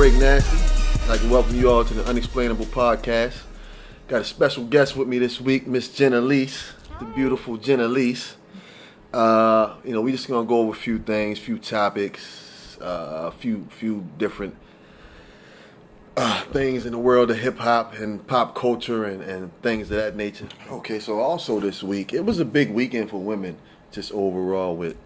HeartBreak Nasty. I'd like to welcome you all to the Unexplainable Podcast. Got a special guest with me this week, Miss Jenn Elise, the beautiful Jenn Elise. We just gonna go over a few things, few topics, a few different things in the world of hip hop and pop culture and things of that nature. Okay, so also this week, it was a big weekend for women, just overall with,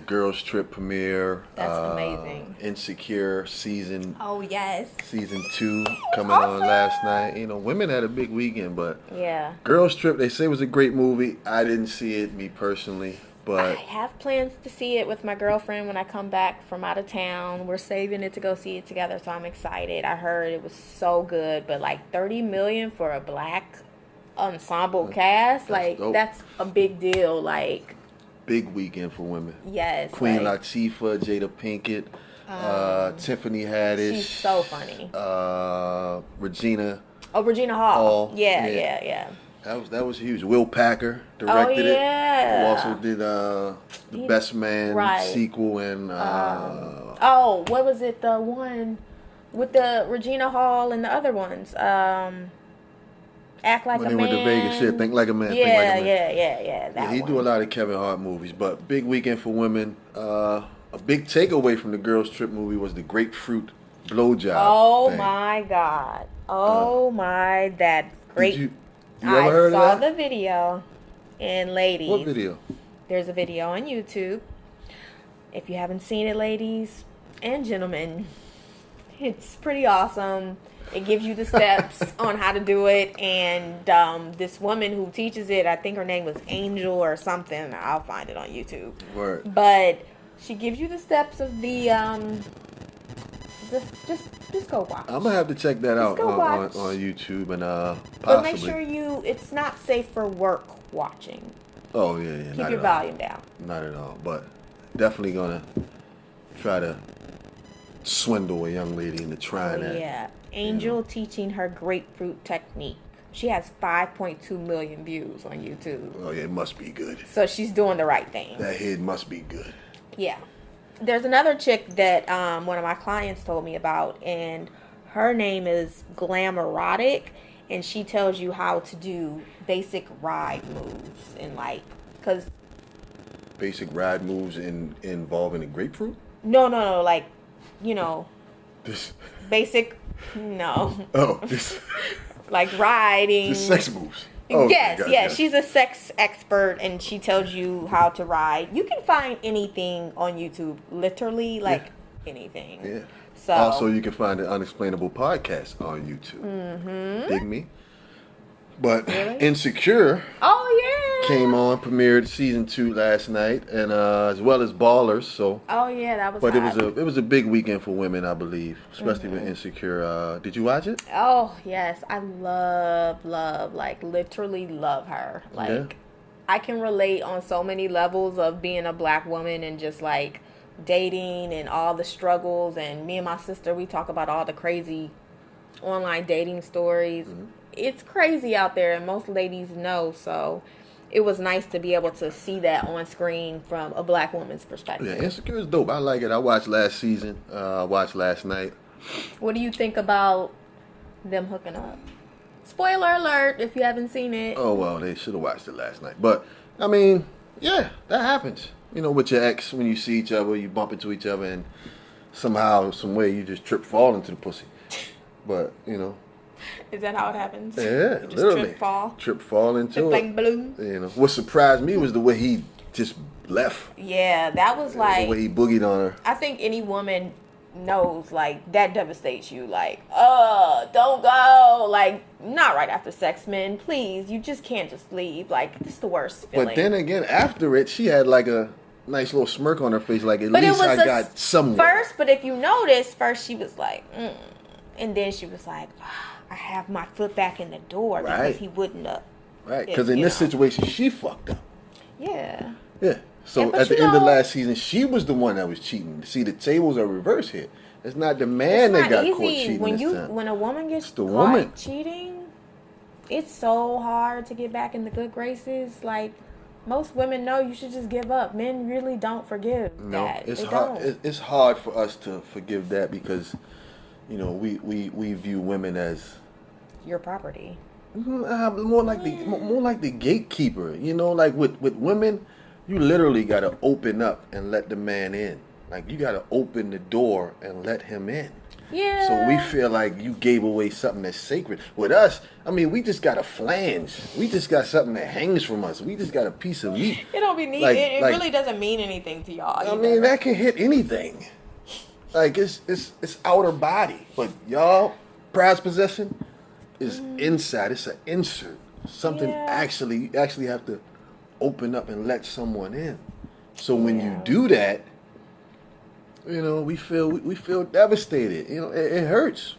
Girls Trip premiere. That's amazing. Insecure season. Oh, yes. Season 2 coming on last night. Women had a big weekend, but yeah. Girls Trip, they say, was a great movie. I didn't see it, me personally. But I have plans to see it with my girlfriend when I come back from out of town. We're saving it to go see it together, so I'm excited. I heard it was so good, but like $30 million for a black ensemble cast, that's a big deal. Like, big weekend for women. Yes. Queen Latifah, Jada Pinkett, Tiffany Haddish. She's so funny. Regina. Oh, Regina Hall. Yeah. That was huge. Will Packer directed it. Who also did the Best Man sequel and what was it? The one with the Regina Hall and the other ones. Act Like a Man. When they went to Vegas, Think Like a Man. Yeah. He do a lot of Kevin Hart movies, but big weekend for women. A big takeaway from the Girls Trip movie was the grapefruit blowjob. Oh thing. My God! That great. You ever heard of that? I saw the video, and ladies. What video? There's a video on YouTube. If you haven't seen it, ladies and gentlemen, it's pretty awesome. It gives you the steps on how to do it, and this woman who teaches it, I think her name was Angel or something. I'll find it on YouTube. Word. But she gives you the steps of the just go watch. I'm gonna have to check that out on YouTube and possibly. But make sure it's not safe for work watching. Oh yeah. Keep your volume down. Not at all, but definitely gonna try to swindle a young lady into trying that. Yeah. Angel teaching her grapefruit technique. She has 5.2 million views on YouTube. Oh yeah, it must be good. So she's doing the right thing. That head must be good. Yeah. There's another chick that one of my clients told me about, and her name is Glamorerotic, and she tells you how to do basic ride moves and because basic ride moves involving a grapefruit? No, This basic. No. Oh, this. Like riding. Just sex moves. Oh, yes. She's a sex expert, and she tells you how to ride. You can find anything on YouTube, literally, anything. Yeah. So also, you can find the Unexplainable Podcast on YouTube. Mm-hmm. Dig me? But really? Insecure. Oh yeah. Came on, premiered season 2 last night, and as well as Ballers. So. Oh yeah, that was. But hot. it was a big weekend for women, I believe, especially with Insecure. Did you watch it? Oh yes, I love, literally love her. I can relate on so many levels of being a black woman and just dating and all the struggles. And me and my sister, we talk about all the crazy online dating stories. Mm-hmm. It's crazy out there, and most ladies know. So it was nice to be able to see that on screen from a black woman's perspective. Yeah, Insecure is dope. I like it. I watched last season. Watched last night. What do you think about them hooking up? Spoiler alert if you haven't seen it. Oh, well, they should have watched it last night. But, I mean, yeah, that happens. With your ex, when you see each other, you bump into each other, and somehow, some way, you just fall into the pussy. But, Is that how it happens? Yeah, just literally. Trip, fall into it. Like balloon. What surprised me was the way he just left. Yeah, that was the way he boogied on her. I think any woman knows that devastates you. Don't go. Not right after sex, men. Please, you just can't just leave. This is the worst feeling. But then again, after it, she had a nice little smirk on her face. At least I got somewhere. But if you notice, first she was and then she was like, I have my foot back in the door because he wouldn't have. Right, because in this situation, she fucked up. Yeah. Yeah. So at the end of last season, she was the one that was cheating. See, the tables are reversed here. It's not the man that got caught cheating when a woman gets caught cheating, it's so hard to get back in the good graces. Most women know you should just give up. Men really don't forgive that. It's hard. It's hard for us to forgive that because we view women as your property. more like the gatekeeper. Like with women, you literally got to open up and let the man in. Like you got to open the door and let him in. Yeah. So we feel like you gave away something that's sacred. With us, we just got a flange. We just got something that hangs from us. We just got a piece of meat. It don't be neat. It really doesn't mean anything to y'all. That can hit anything. Like it's outer body, but y'all prized possession is inside. It's an insert. Something you actually have to open up and let someone in. So when you do that, we feel devastated. It hurts.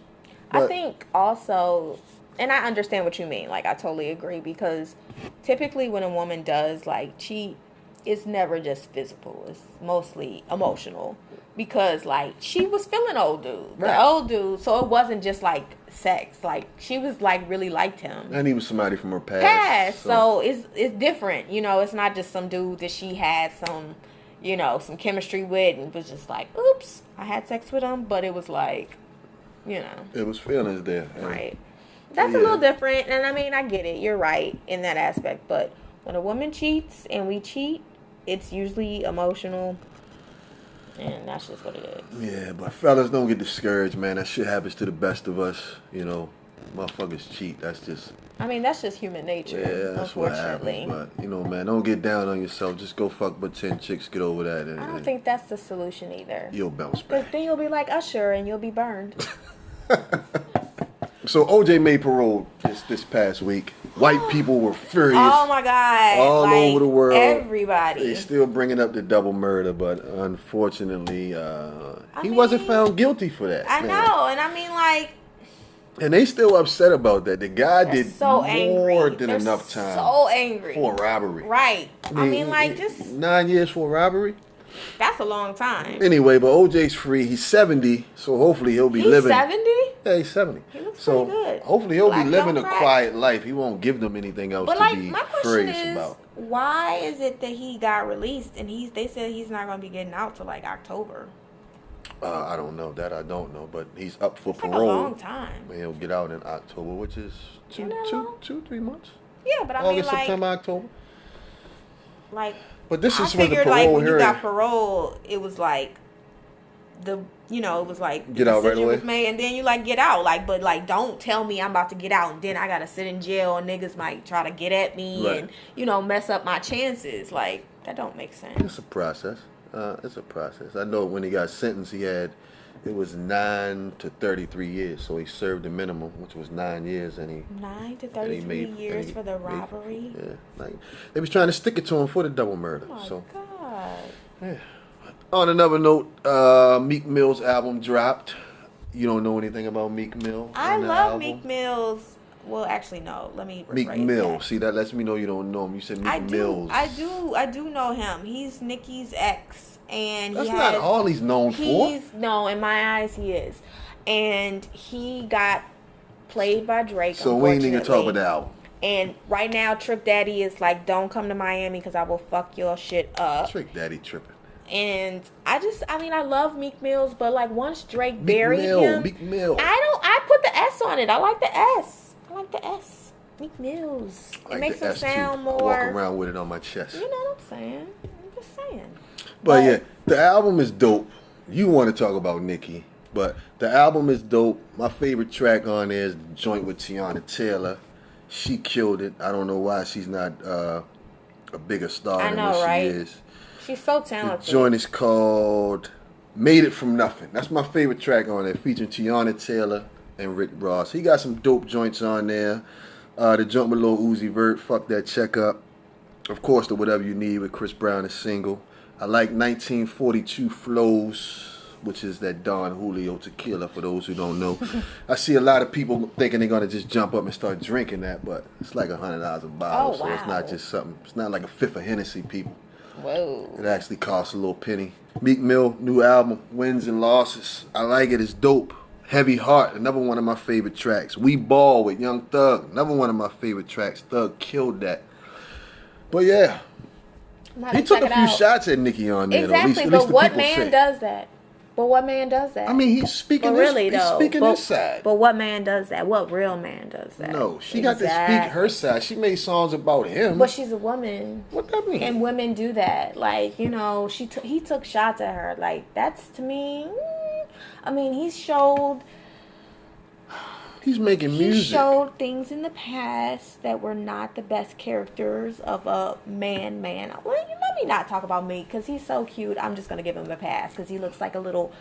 But I think also, and I understand what you mean. Like I totally agree, because typically when a woman does like cheat, it's never just physical. It's mostly emotional, because like she was feeling old dude, so it wasn't just like sex. Like she was like really liked him, and he was somebody from her past. So it's different. It's not just some dude that she had some chemistry with and was just like, oops, I had sex with him, but it was like, it was feelings there, right? That's a little different, and I get it. You're right in that aspect, but when a woman cheats and we cheat, it's usually emotional. And that's just what it is. Yeah, but fellas, don't get discouraged, man. That shit happens to the best of us. Motherfuckers cheat. That's just... that's just human nature. Yeah, that's what happens. But, man, don't get down on yourself. Just go fuck but 10 chicks. Get over that. I don't think that's the solution either. You'll bounce back. Because then you'll be like Usher and you'll be burned. So OJ made parole this past week. White people were furious. Oh my God! All over the world, everybody. They still bringing up the double murder, but unfortunately, he wasn't found guilty for that. I know, and and they still upset about that. The guy did so more than enough time. So angry for a robbery. Right. Just 9 years for a robbery. That's a long time. Anyway, but OJ's free. He's 70, so hopefully he'll be living. He's 70? Yeah, he's 70. He looks pretty good. Hopefully he'll be living a quiet life. He won't give them anything else to be furious about. Why is it that he got released and they said he's not going to be getting out till like October? I don't know. That I don't know. But he's up for parole. Like a long time. And he'll get out in October, which is 3 months. Yeah, but August, September, October. But this is I figured the parole when hearing. You got parole, it was like it was like get out right away. Was made, and then you get out. But don't tell me I'm about to get out and then I gotta sit in jail and niggas might try to get at me and mess up my chances. That don't make sense. It's a process. I know when he got sentenced, it was 9 to 33 years. So he served the minimum, which was 9 years, and he 9 to 33 years for the robbery. They was trying to stick it to him for the double murder. Oh my God. Yeah. On another note, Meek Mill's album dropped. You don't know anything about Meek Mill? I love Meek Mill's. Well, actually, no. Let me rephrase Meek Mill. that. See, that lets me know you don't know him. You said Meek Mills. I do know him. He's Nicki's ex, and that's not all he's known for. No, in my eyes, he is, and he got played by Drake. So we ain't even talk about the album. And right now, Trick Daddy is like, "Don't come to Miami because I will fuck your shit up." Trick Daddy tripping. And I love Meek Mills, but once Drake buried him, Meek Mill. I put the S on it. I like the S. Meek Mills. It makes him sound more. I walk around with it on my chest. You know what I'm saying? I'm just saying. But yeah, the album is dope. You want to talk about Nicki, but the album is dope. My favorite track on there is the joint with Tiana Taylor. She killed it. I don't know why she's not a bigger star than what she is. She's so talented. The joint is called Made It From Nothing. That's my favorite track on there, featuring Tiana Taylor and Rick Ross. He got some dope joints on there. The joint with Lil Uzi Vert, Fuck That Checkup. Of course, the Whatever You Need with Chris Brown is single. I like 1942 Flows, which is that Don Julio tequila, for those who don't know. I see a lot of people thinking they're going to just jump up and start drinking that, but it's like $100 a bottle, so it's not just something. It's not like a fifth of Hennessy, people. Whoa. It actually costs a little penny. Meek Mill, new album, Wins and Losses. I like it. It's dope. Heavy Heart, another one of my favorite tracks. We Ball with Young Thug, another one of my favorite tracks. Thug killed that. But yeah, he took a few shots at Nicki on there. Exactly, at least but the what people man say. does that? But what man does that? I mean, he's speaking his side. But what man does that? What real man does that? No, she got to speak her side. She made songs about him. But she's a woman. What that mean? And women do that. Like, you know, he took shots at her. Like, that's to me. I mean, He's making music. He showed things in the past that were not the best characters of a man. Well, let me not talk about Meek because he's so cute. I'm just gonna give him a pass because he looks like a little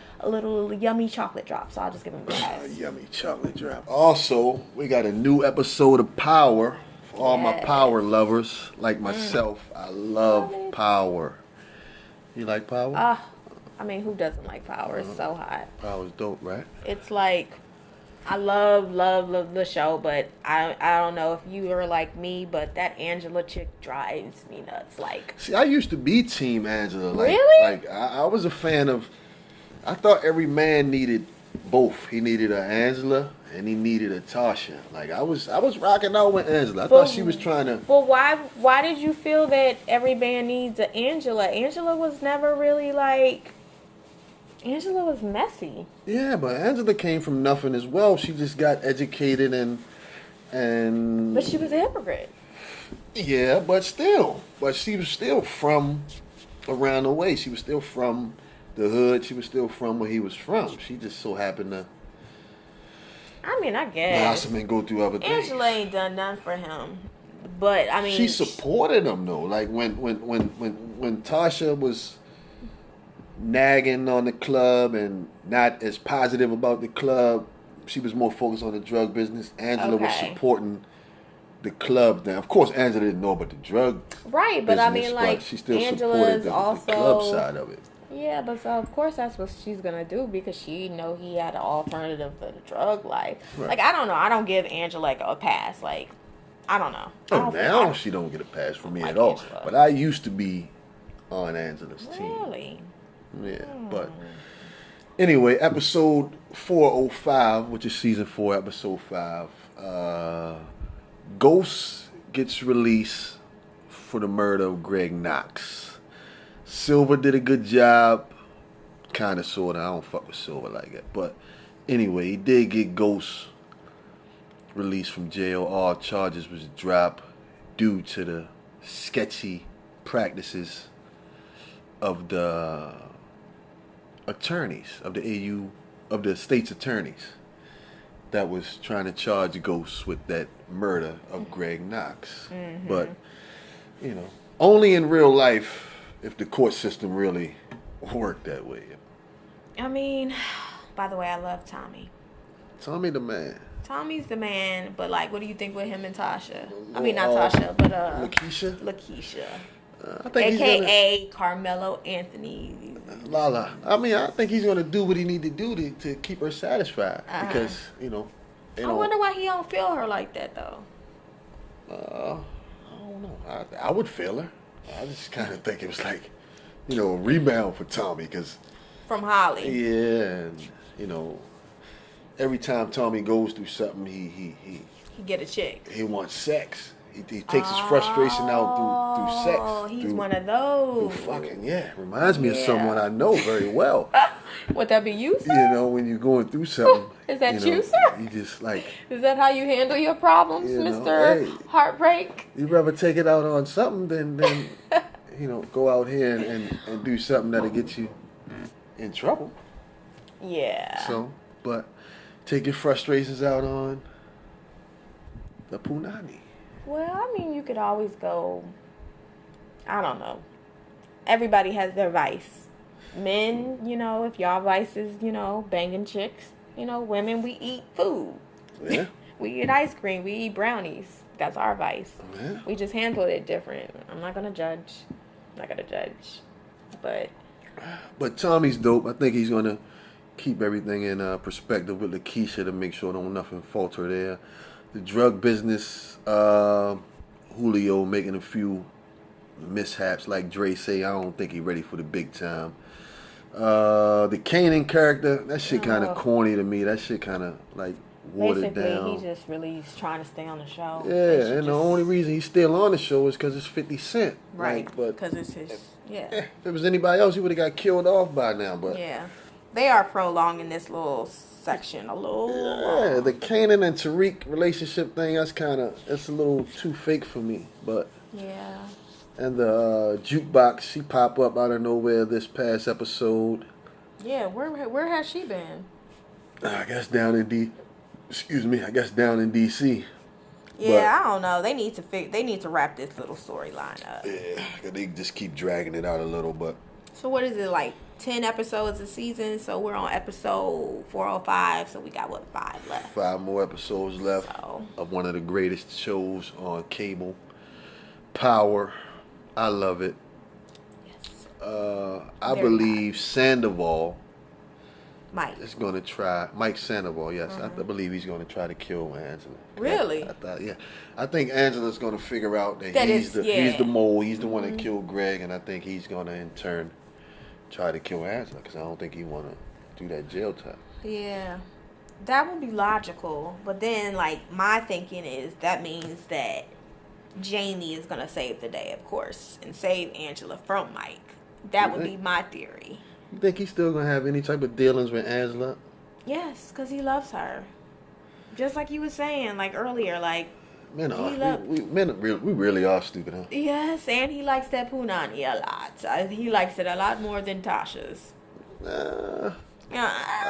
yummy chocolate drop. So I'll just give him a pass. Yummy chocolate drop. Also, we got a new episode of Power for all my Power lovers like myself. I love Power. You like Power? I mean, who doesn't like Power? It's so hot. Power's dope, right? It's like. I love the show, but I don't know if you are like me, but that Angela chick drives me nuts. Like, see, I used to be Team Angela. Like, really? Like, I was a fan of. I thought every man needed both. He needed a Angela and he needed a Tasha. Like, I was rocking out with Angela. I thought she was trying to. Well, why did you feel that every man needs an Angela? Angela was never really like. Angela was messy. Yeah, but Angela came from nothing as well. She just got educated and. But she was a hypocrite. Yeah, but she was still from around the way. She was still from the hood. She was still from where he was from. She just so happened to. I mean, I guess. Blossom and go through other things. Angela ain't done nothing for him, but I mean. She supported him though. Like when Tasha was nagging on the club and not as positive about the club, she was more focused on the drug business. Angela was supporting the club. Now, of course, Angela didn't know about the drug right, but business, I mean, like, she still Angela's supported also the club side of it. Yeah, but so of course that's what she's gonna do because she know he had an alternative to the drug life. Right. Like, I don't know. I don't give Angela like a pass. Like, I don't know. Now she don't get a pass from me at all. Angela. But I used to be on Angela's team. Really? Yeah, but anyway, episode 405, which is season 4, episode 5. Ghost gets released for the murder of Greg Knox. Silver did a good job, kind of, sort of. I don't fuck with Silver like that, but anyway, he did get Ghost released from jail. All charges was dropped due to the sketchy practices of the attorneys of the state's attorneys that was trying to charge Ghost with that murder of Greg Knox. Mm-hmm. But you know, only in real life if the court system really worked that way. I mean, by the way, I love Tommy. Tommy the man. Tommy's the man, but like, what do you think with him and Tasha? I mean, not Tasha, but Lakeisha. I think AKA Carmelo Anthony. Lala. I mean, I think he's gonna do what he need to do to keep her satisfied because I wonder why he don't feel her like that though. I don't know. I would feel her. I just kind of think it was like, a rebound for Tommy because from Holly. Yeah, and every time Tommy goes through something, he get a chick. He wants sex. He takes his frustration out through sex. Oh, he's one of those. Through fucking, reminds me of someone I know very well. Would that be you, sir? When you're going through something. Is that you, sir? You just like. Is that how you handle your problems, Mr. Heartbreak? You'd rather take it out on something than go out here and do something that'll get you in trouble. Yeah. So, but take your frustrations out on the punani. Well, I mean, you could always go, I don't know. Everybody has their vice. Men, if y'all vice is, banging chicks. Women, we eat food. Yeah. We eat ice cream. We eat brownies. That's our vice. Yeah. We just handle it different. I'm not going to judge. But Tommy's dope. I think he's going to keep everything in perspective with Lakeisha to make sure don't nothing falter there. The drug business, Julio making a few mishaps, like Dre say. I don't think he's ready for the big time. The Kanan character, that shit kind of corny to me. That shit kind of like watered down. Basically, he's trying to stay on the show. Yeah, and the only reason he's still on the show is because it's 50 Cent. Right, because it's his. Yeah. If it was anybody else, he would have got killed off by now. But yeah. They are prolonging this little section a little. Yeah, the Kanan and Tariq relationship thing, it's a little too fake for me. But yeah. And the jukebox, she pop up out of nowhere this past episode. Yeah, where has she been? I guess down in DC. Yeah, I don't know. They need to wrap this little storyline up. Yeah, they just keep dragging it out a little, but. So what is it, like 10 episodes a season? So we're on episode 405, so we got 5 left. 5 more episodes left of one of the greatest shows on cable. Power. I love it. Yes. I believe Sandoval Mike Sandoval, yes. I believe he's going to try to kill Angela. Really? I think Angela's going to figure out that he's the mole. He's the one that killed Greg, and I think he's going to in turn try to kill Angela because I don't think he want to do that jail time. Yeah, that would be logical. But then, like, my thinking is that means that Jamie is going to save the day, of course, and save Angela from Mike. That would be my theory. You think he's still going to have any type of dealings with Angela? Yes, because he loves her. Just like you were saying, like, earlier, like, we really are stupid, huh? Yes, and he likes that punani a lot. He likes it a lot more than Tasha's. I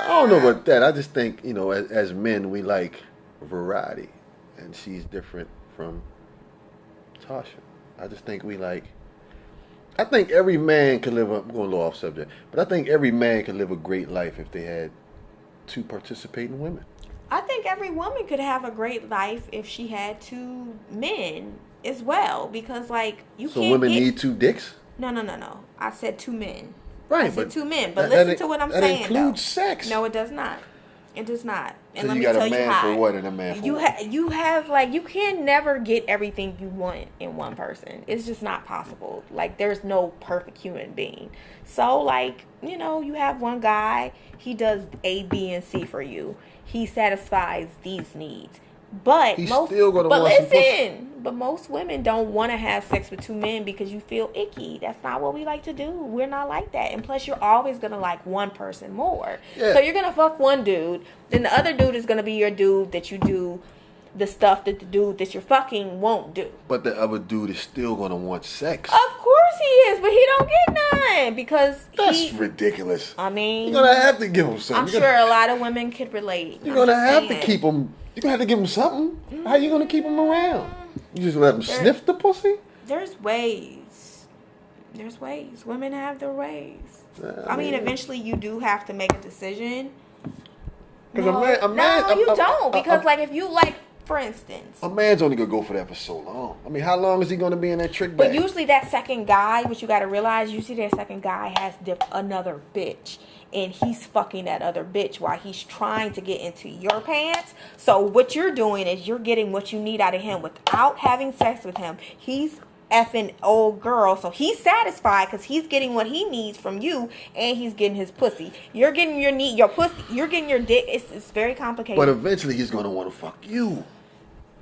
don't know about that. I just think, as men, we like variety. And she's different from Tasha. I just think I think every man could I'm going a little off subject, but I think every man could live a great life if they had 2 participating women. I think every woman could have a great life if she had 2 men as well, because So women need 2 dicks? No. I said 2 men. Right, I said 2 men, but listen to what I'm saying. That includes sex. No, it does not. It does not. And so let you me got tell a man you how. for what and a man for what? You have you can never get everything you want in one person. It's just not possible. There's no perfect human being. So you have one guy, he does A, B, and C for you. He satisfies these needs. But most women don't want to have sex with 2 men because you feel icky. That's not what we like to do. We're not like that. And plus, you're always going to like one person more. Yeah. So you're going to fuck one dude. Then the other dude is going to be your dude that you do the stuff that the dude that you're fucking won't do. But the other dude is still going to want sex. Of course he is, but he don't get none because that's ridiculous. I mean, you're going to have to give him something. I'm sure a lot of women could relate. You're going to have to keep him. You're going to have to give him something. Mm-hmm. How you going to keep him around? You just let him sniff the pussy? There's ways. Women have their ways. I mean, eventually you do have to make a decision. You don't. Because if you for instance, a man's only going to go for that for so long. I mean, how long is he going to be in that trick bag? But usually that second guy, what you got to realize, that second guy has another bitch. And he's fucking that other bitch while he's trying to get into your pants. So what you're doing is you're getting what you need out of him without having sex with him. He's effing old girl. So he's satisfied because he's getting what he needs from you and he's getting his pussy. You're getting your pussy. You're getting your dick. It's very complicated. But eventually he's going to want to fuck you.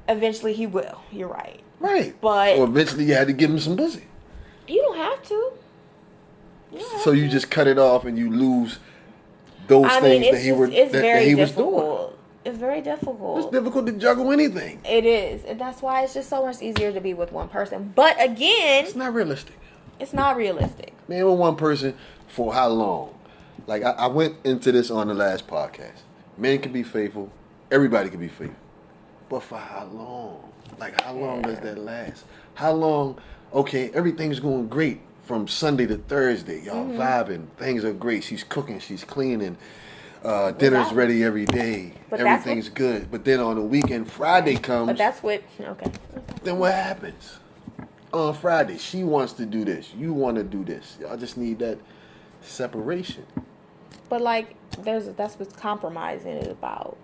Eventually he will. You're right. Right. But or eventually you had to give him some pussy. You don't have to. So you just cut it off and you lose those things that he was doing. It's very difficult. It's difficult to juggle anything. It is. And that's why it's just so much easier to be with one person. But again, it's not realistic. Man, with one person for how long? I went into this on the last podcast. Men can be faithful. Everybody can be faithful. But for how long? How long does that last? How long? Okay, everything's going great. From Sunday to Thursday, y'all vibing. Things are great. She's cooking. She's cleaning. Dinner's ready every day. Everything's good. But then on the weekend, Friday comes. But that's what. Okay. Then what happens? On Friday, she wants to do this. You want to do this. Y'all just need that separation. But that's what compromising is about.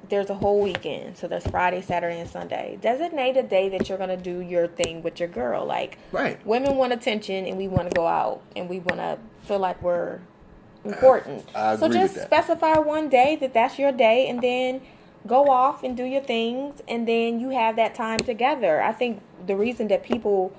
There's a whole weekend, so there's Friday, Saturday, and Sunday. Designate a day that you're gonna do your thing with your girl. Right. Women want attention, and we want to go out, and we want to feel like we're important. I agree so just with that. specify one day that's your day, and then go off and do your things, and then you have that time together. I think the reason that people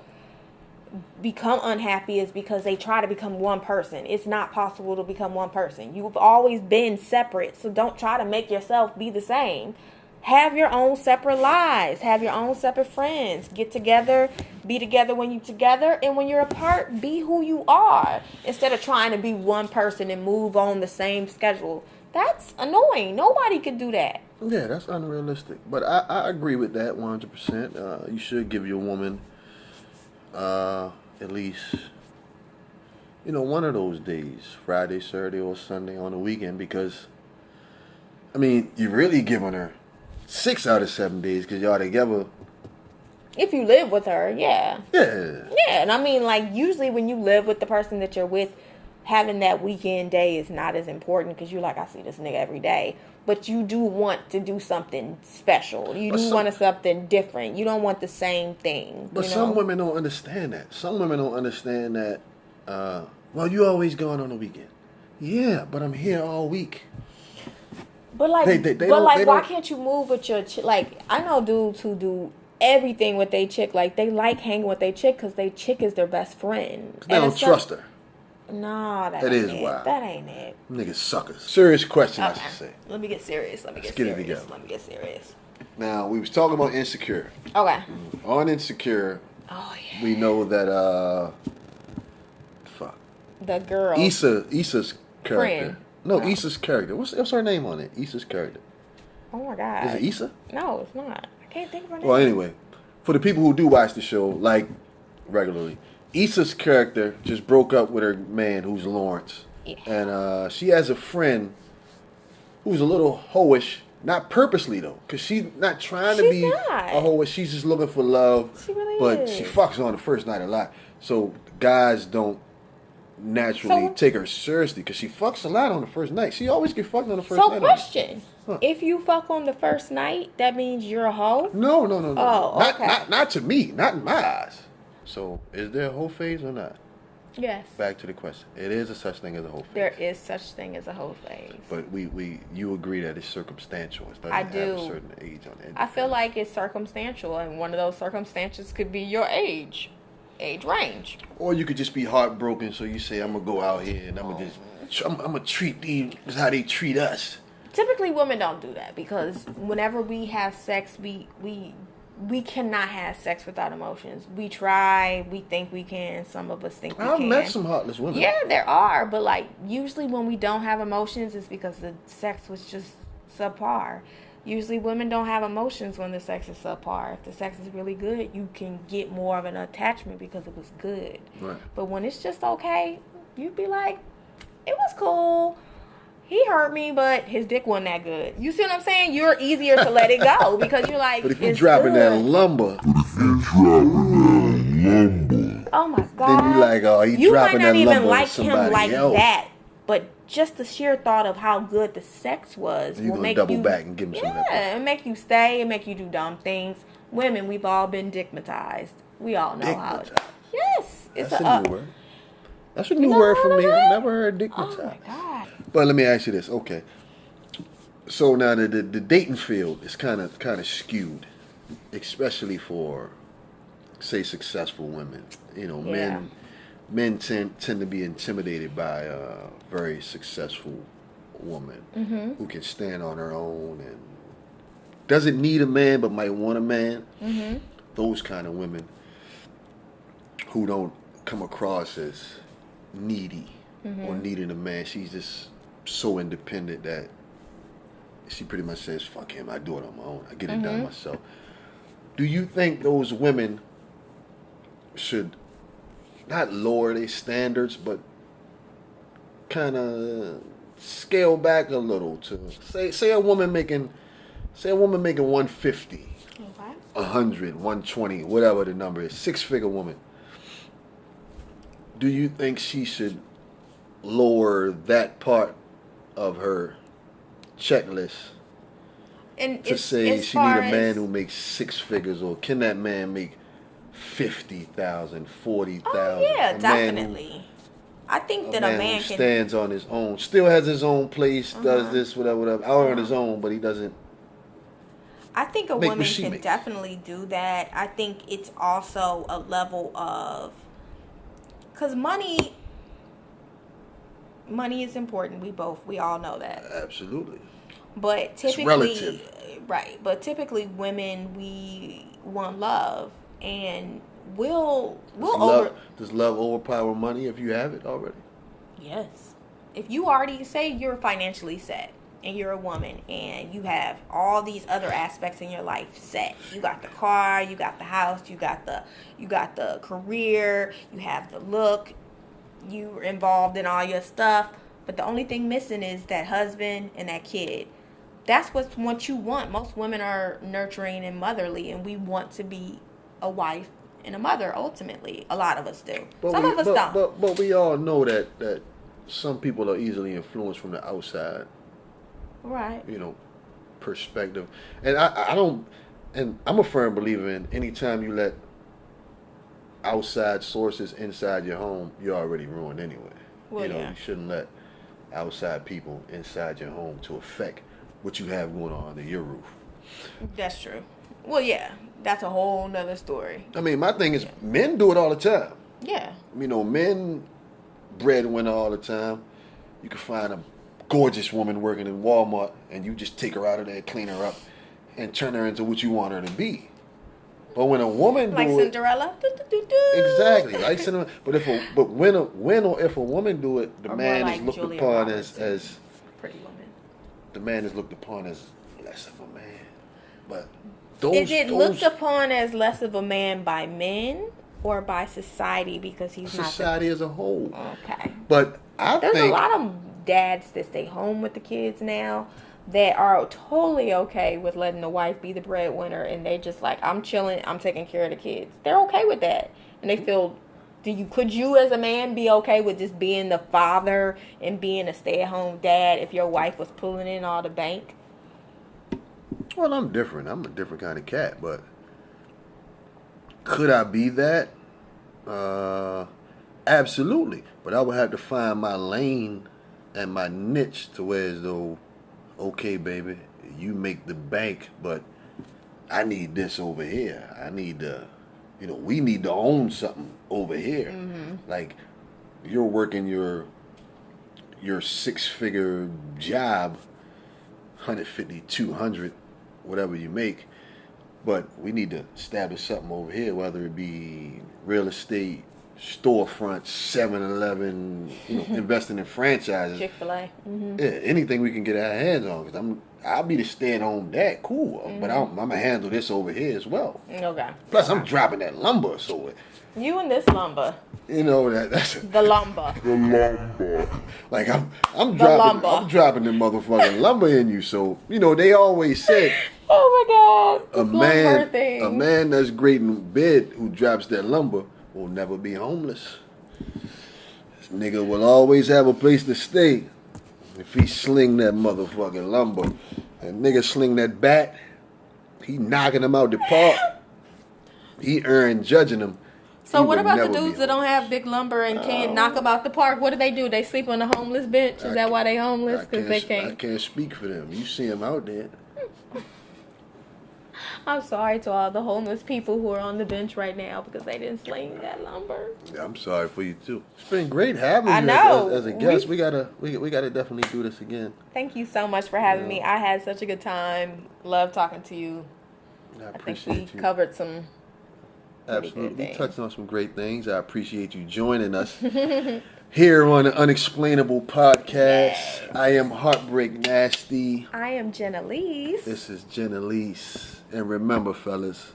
become unhappy is because they try to become one person. It's not possible to become one person. You've always been separate, so don't try to make yourself be the same. Have your own separate lives. Have your own separate friends. Get together. Be together when you're together. And when you're apart, be who you are. Instead of trying to be one person and move on the same schedule. That's annoying. Nobody could do that. Yeah, that's unrealistic. But I agree with that 100%. You should give your woman at least, one of those days. Friday, Saturday, or Sunday on the weekend. Because, you're really giving her 6 out of 7 days because y'all together. If you live with her, yeah. Yeah. Yeah, and usually when you live with the person that you're with, having that weekend day is not as important because you're like, I see this nigga every day. But you do want to do something special. You do want something different. You don't want the same thing. But some women don't understand that. Some women don't understand that, well, you always going on the weekend. Yeah, but I'm here all week. But why can't you move with your chick? Like, I know dudes who do everything with their chick. Like, they like hanging with their chick because their chick is their best friend. They don't trust her. No, that ain't is it. Wild. That ain't it. Niggas suckers. Serious question, okay. I should say. Let me get serious. Let me get serious. Now, we was talking about Insecure. Okay. On Insecure, we know that, the girl. Issa's character. Friend. No, Issa's character. What's her name on it? Issa's character. Oh my God. Is it Issa? No, it's not. I can't think of her name. Well, anyway, for the people who do watch the show, like, regularly, Issa's character just broke up with her man, who's Lawrence. Yeah. And she has a friend who's a little hoish, not purposely, though, because she's not trying to be a hoish. She's just looking for love. She really but is. She fucks on the first night a lot. So guys don't naturally take her seriously because she fucks a lot on the first night. She always get fucked on the first night. So question. If you fuck on the first night, that means you're a hoe? No. Oh, okay. Not to me. Not in my eyes. So, is there a hoe phase or not? Yes. Back to the question. It is a such thing as a hoe phase. There is such thing as a hoe phase. But you agree that it's circumstantial. It doesn't I do. have a certain age on it. I feel like it's circumstantial, and one of those circumstances could be your age range. Or you could just be heartbroken, so you say, I'm going to go out here and I'm going to treat these how they treat us. Typically, women don't do that because whenever we have sex, we cannot have sex without emotions. We try. We think we can. Some of us think we can. I've met some heartless women. Yeah, there are. But, usually when we don't have emotions, it's because the sex was just subpar. Usually women don't have emotions when the sex is subpar. If the sex is really good, you can get more of an attachment because it was good. Right. But when it's just okay, you'd be like, it was cool. He hurt me, but his dick wasn't that good. You see what I'm saying? You're easier to let it go because you're like, but if you're dropping that lumber. Oh my God. Then you like, oh, he dropping that lumber. You might not even like him like else. that, but just the sheer thought of how good the sex was will make you double back and give him some of that. Yeah, it'll make you stay and make you do dumb things. Women, we've all been dickmatized. We all know how it is. Yes. That's a new word. That's a new word for me. I've never heard dickmatized. Oh my God. But let me ask you this. Okay. So now the dating field is kind of skewed, especially for, say, successful women. Men tend to be intimidated by a very successful woman who can stand on her own and doesn't need a man but might want a man. Mm-hmm. Those kind of women who don't come across as needy or needing a man. She's just so independent that she pretty much says, fuck him, I do it on my own. I get it done myself. Do you think those women should not lower their standards, but kind of scale back a little to say a woman making 150, 100, 120, whatever the number is, 6-figure woman. Do you think she should lower that part of her checklist and to say she need a man who makes 6 figures, or can that man make 50,000, 40,000? Oh yeah, definitely. I think that a man who stands on his own, still has his own place, does this, whatever, out on his own, but he doesn't. I think a woman can definitely do that. I think it's also a level of because money is important. We all know that. Absolutely. But typically, it's relative. Right. But typically, women, we want love, and we'll Does love overpower money if you have it already? Yes. If you already say you're financially set and you're a woman and you have all these other aspects in your life set. You got the car, you got the house, you got the career, you have the look, you're involved in all your stuff, but the only thing missing is that husband and that kid. That's what you want. Most women are nurturing and motherly, and we want to be a wife and a mother ultimately. A lot of us do. Some of us don't. But we all know that some people are easily influenced from the outside. Right. Perspective. And I don't, and I'm a firm believer in anytime you let outside sources inside your home, you're already ruined anyway. Well, you shouldn't let outside people inside your home to affect what you have going on under your roof. That's true. Well, yeah, that's a whole nother story. I mean, my thing is, men do it all the time. Yeah. Men breadwinner all the time. You can find a gorgeous woman working in Walmart, and you just take her out of there, clean her up, and turn her into what you want her to be. But when a woman like do Cinderella, exactly, like Cinderella. But if a woman do it, the man is looked upon as Pretty Woman. The man is looked upon as less of a man. But is it looked upon as less of a man by men or by society because he's not society as a whole? Okay. But there's a lot of dads that stay home with the kids now that are totally okay with letting the wife be the breadwinner, and they just like, I'm chilling, I'm taking care of the kids. They're okay with that, and they feel. Could you as a man be okay with just being the father and being a stay-at-home dad if your wife was pulling in all the bank? Well, I'm different. I'm a different kind of cat, but could I be that? Absolutely. But I would have to find my lane and my niche to where as though, okay, baby, you make the bank, but I need this over here. I need to, we need to own something over here. Mm-hmm. Like, you're working your 6-figure job, 150, 200, whatever you make, but we need to establish something over here, whether it be real estate, storefronts, 7-Eleven, investing in franchises, Chick-fil-A, yeah, anything we can get our hands on. Because I'll be the stay-at-home dad, cool, but I'm gonna handle this over here as well. Okay. Plus, I'm dropping that lumber, so you and this lumber. That's the lumber. The lumber. Like I'm dropping the motherfucking lumber in you. So they always said, oh my God, a man that's great in bed who drops that lumber will never be homeless. This nigga will always have a place to stay if he sling that motherfucking lumber. That nigga sling that bat, he knocking him out the park. He earned judging him. So what about the dudes that don't have big lumber and can't knock them out the park? What do? They sleep on the homeless bench? Is that why they homeless? Because they can't. I can't speak for them. You see them out there. I'm sorry to all the homeless people who are on the bench right now because they didn't sling that lumber. Yeah, I'm sorry for you too. It's been great having you as a guest. We gotta definitely do this again. Thank you so much for having me. I had such a good time. Love talking to you. I think we covered some. Absolutely. We touched on some great things. I appreciate you joining us here on the Unexplainable Podcast. Yes. I am HeartBreak Nasty. I am Jenn Elise. This is Jenn Elise. And remember, fellas,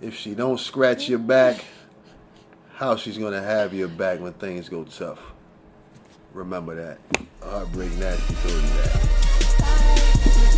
if she don't scratch your back, how she's going to have your back when things go tough. Remember that. HeartBreak Nasty told you that.